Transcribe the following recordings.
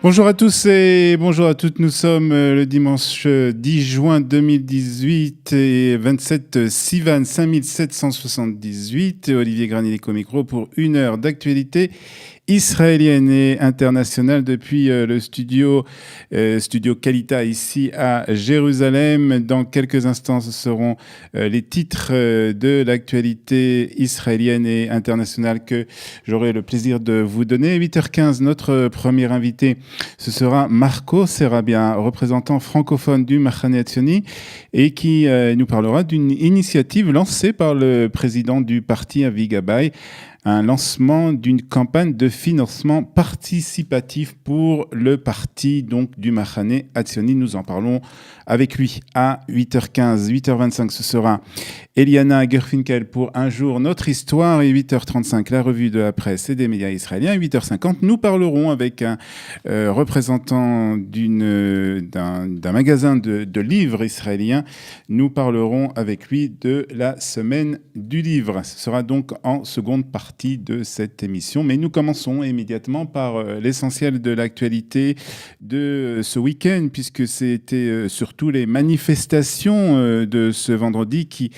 Bonjour à tous et bonjour à toutes. Nous sommes le dimanche 10 juin 2018 et 27 Sivan 5778. Olivier Granier au micro pour une heure d'actualité israélienne et internationale depuis le studio Kalita ici à Jérusalem. Dans quelques instants, ce seront les titres de l'actualité israélienne et internationale que j'aurai le plaisir de vous donner. 8h15, notre premier invité, ce sera Marco Serabia, représentant francophone du Machane Tsioni, et qui nous parlera d'une initiative lancée par le président du parti, Avi Gabay, un lancement d'une campagne de financement participatif pour le parti donc du Machane Tsioni. Nous en parlons avec lui à 8h15. 8h25, ce sera Eliana Gerfinkel pour Un jour notre histoire, et 8h35, la revue de la presse et des médias israéliens. 8h50, nous parlerons avec un représentant d'un magasin de livres israéliens. Nous parlerons avec lui de la semaine du livre. Ce sera donc en seconde partie de cette émission. Mais nous commençons immédiatement par l'essentiel de l'actualité de ce week-end, puisque c'était surtout les manifestations de ce vendredi qui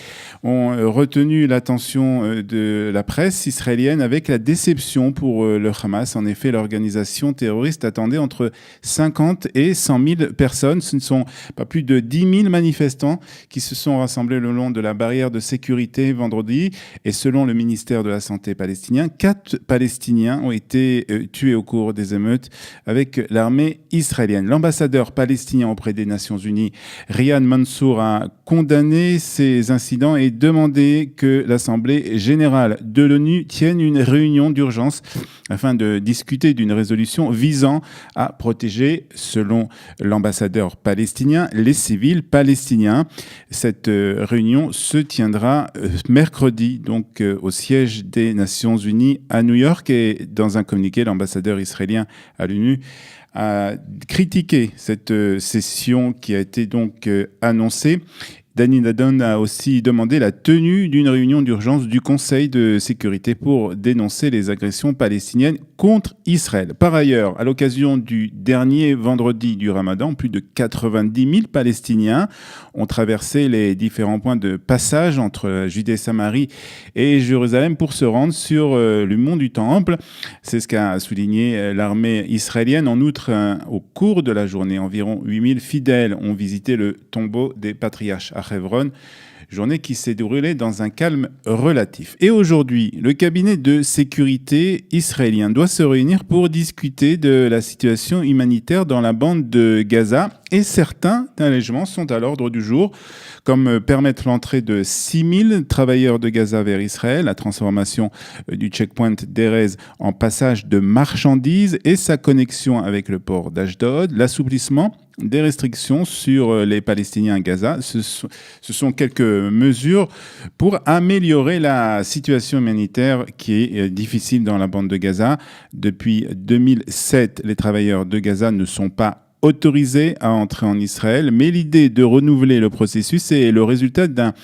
ont retenu l'attention de la presse israélienne, avec la déception pour le Hamas. En effet, l'organisation terroriste attendait entre 50 et 100 000 personnes. Ce ne sont pas plus de 10 000 manifestants qui se sont rassemblés le long de la barrière de sécurité vendredi. Et selon le ministère de la Santé palestinien, 4 Palestiniens ont été tués au cours des émeutes avec l'armée israélienne. L'ambassadeur palestinien auprès des Nations Unies, Riyad Mansour, a condamné ces incidents et demandé que l'Assemblée générale de l'ONU tienne une réunion d'urgence afin de discuter d'une résolution visant à protéger, selon l'ambassadeur palestinien, les civils palestiniens. Cette réunion se tiendra mercredi, donc au siège des Nations Unies à New York. Et dans un communiqué, l'ambassadeur israélien à l'ONU a critiqué cette session qui a été donc annoncée. Dani Dadan a aussi demandé la tenue d'une réunion d'urgence du Conseil de sécurité pour dénoncer les agressions palestiniennes contre Israël. Par ailleurs, à l'occasion du dernier vendredi du Ramadan, plus de 90 000 Palestiniens ont traversé les différents points de passage entre la Judée-Samarie et Jérusalem pour se rendre sur le mont du Temple. C'est ce qu'a souligné l'armée israélienne. En outre, au cours de la journée, environ 8 000 fidèles ont visité le tombeau des patriarches à Hebron, journée qui s'est déroulée dans un calme relatif. Et aujourd'hui, le cabinet de sécurité israélien doit se réunir pour discuter de la situation humanitaire dans la bande de Gaza, et certains allègements sont à l'ordre du jour, comme permettre l'entrée de 6 000 travailleurs de Gaza vers Israël, la transformation du checkpoint d'Erez en passage de marchandises et sa connexion avec le port d'Ashdod, l'assouplissement des restrictions sur les Palestiniens à Gaza. Ce sont quelques mesures pour améliorer la situation humanitaire qui est difficile dans la bande de Gaza. Depuis 2007, les travailleurs de Gaza ne sont pas autorisés à entrer en Israël, mais l'idée de renouveler le processus est le résultat d'un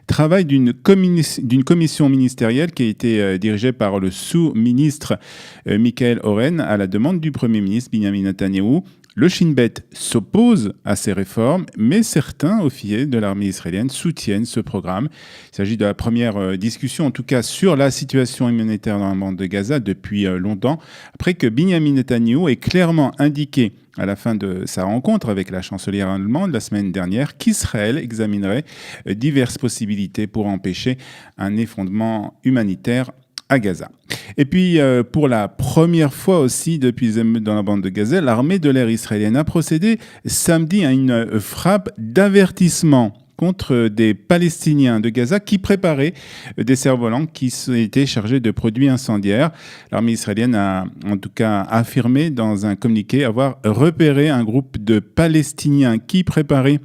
travail d'une commission ministérielle qui a été dirigée par le sous-ministre Michael Oren à la demande du Premier ministre Benjamin Netanyahou. Le Shin Bet s'oppose à ces réformes, mais certains officiers de l'armée israélienne soutiennent ce programme. Il s'agit de la première discussion, en tout cas, sur la situation humanitaire dans la bande de Gaza depuis longtemps, après que Benjamin Netanyahou ait clairement indiqué à la fin de sa rencontre avec la chancelière allemande la semaine dernière qu'Israël examinerait diverses possibilités pour empêcher un effondrement humanitaire à Gaza. Et puis, pour la première fois aussi depuis les émeutes dans la bande de Gaza, l'armée de l'air israélienne a procédé samedi à une frappe d'avertissement contre des Palestiniens de Gaza qui préparaient des cerfs-volants qui étaient chargés de produits incendiaires. L'armée israélienne a en tout cas affirmé dans un communiqué avoir repéré un groupe de Palestiniens qui préparaient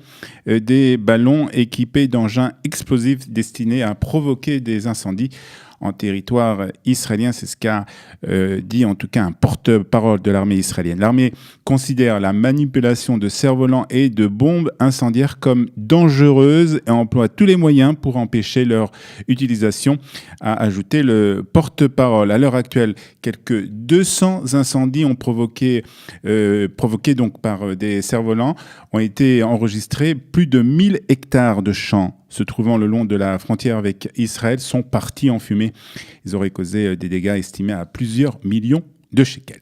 des ballons équipés d'engins explosifs destinés à provoquer des incendies en territoire israélien. C'est ce qu'a dit en tout cas un porte-parole de l'armée israélienne. L'armée considère la manipulation de cerfs-volants et de bombes incendiaires comme dangereuse dangereuse et emploie tous les moyens pour empêcher leur utilisation, a ajouté le porte-parole. À l'heure actuelle, quelques 200 incendies ont provoqués donc par des cerfs-volants ont été enregistrés. Plus de 1000 hectares de champs se trouvant le long de la frontière avec Israël sont partis en fumée. Ils auraient causé des dégâts estimés à plusieurs millions de shekels.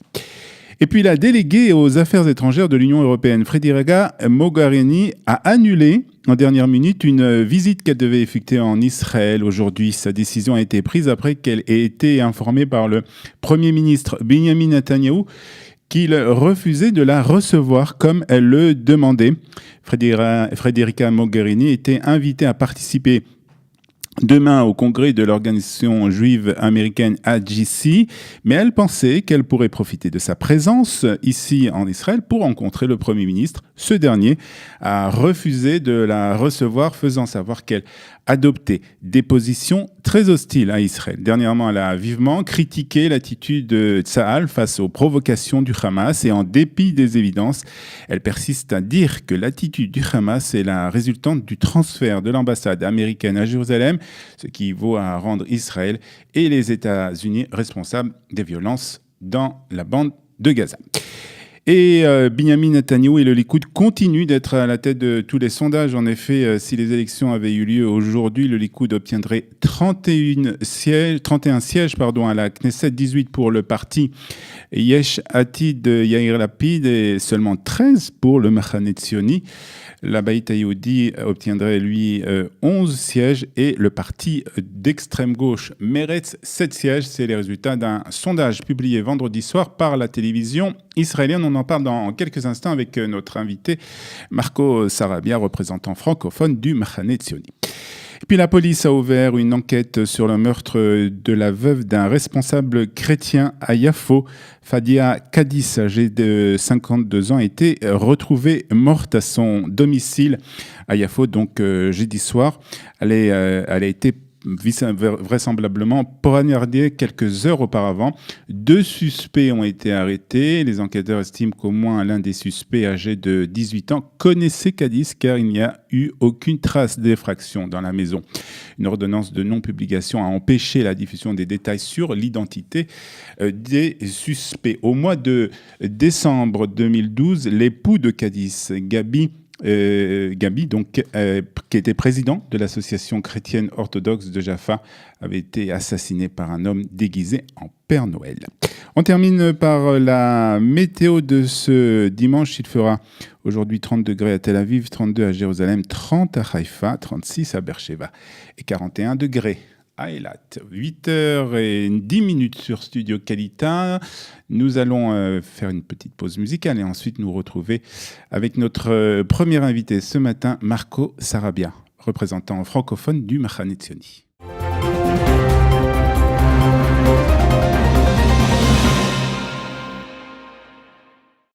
Et puis la déléguée aux affaires étrangères de l'Union européenne, Federica Mogherini, a annulé en dernière minute une visite qu'elle devait effectuer en Israël aujourd'hui. Sa décision a été prise après qu'elle ait été informée par le Premier ministre Benjamin Netanyahou qu'il refusait de la recevoir comme elle le demandait. Federica Mogherini était invitée à participer demain au congrès de l'organisation juive américaine AGC, mais elle pensait qu'elle pourrait profiter de sa présence ici en Israël pour rencontrer le Premier ministre. Ce dernier a refusé de la recevoir, faisant savoir qu'elle adoptait des positions très hostiles à Israël. Dernièrement, elle a vivement critiqué l'attitude de Tsahal face aux provocations du Hamas et en dépit des évidences, elle persiste à dire que l'attitude du Hamas est la résultante du transfert de l'ambassade américaine à Jérusalem, ce qui vaut à rendre Israël et les États-Unis responsables des violences dans la bande de Gaza. Et Benjamin Netanyahou et le Likoud continuent d'être à la tête de tous les sondages. En effet, si les élections avaient eu lieu aujourd'hui, le Likoud obtiendrait 31 sièges à la Knesset, 18 pour le parti Yesh Atid de Yair Lapid et seulement 13 pour le Machane Tzioni. L'Abait Hayoudi obtiendrait, lui, 11 sièges et le parti d'extrême gauche Meretz, 7 sièges. C'est les résultats d'un sondage publié vendredi soir par la télévision israélienne. On en parle dans quelques instants avec notre invité Marco Sarabia, représentant francophone du Machane Tzioni. Et puis la police a ouvert une enquête sur le meurtre de la veuve d'un responsable chrétien à Yafo. Fadia Kadis, âgée de 52 ans, a été retrouvée morte à son domicile à Yafo, donc jeudi soir. Elle a été vraisemblablement poignardée quelques heures auparavant. 2 suspects ont été arrêtés. Les enquêteurs estiment qu'au moins l'un des suspects, âgé de 18 ans, connaissait Kadis car il n'y a eu aucune trace d'effraction dans la maison. Une ordonnance de non-publication a empêché la diffusion des détails sur l'identité des suspects. Au mois de décembre 2012, l'époux de Kadis, Gabi, qui était président de l'association chrétienne orthodoxe de Jaffa, avait été assassiné par un homme déguisé en Père Noël. On termine par la météo de ce dimanche. Il fera aujourd'hui 30 degrés à Tel Aviv, 32 à Jérusalem, 30 à Haïfa, 36 à Beersheba et 41 degrés à Eilat. 8h10 sur Studio Kalita. Nous allons faire une petite pause musicale et ensuite nous retrouver avec notre premier invité ce matin, Marco Sarabia, représentant francophone du Machane Tzioni.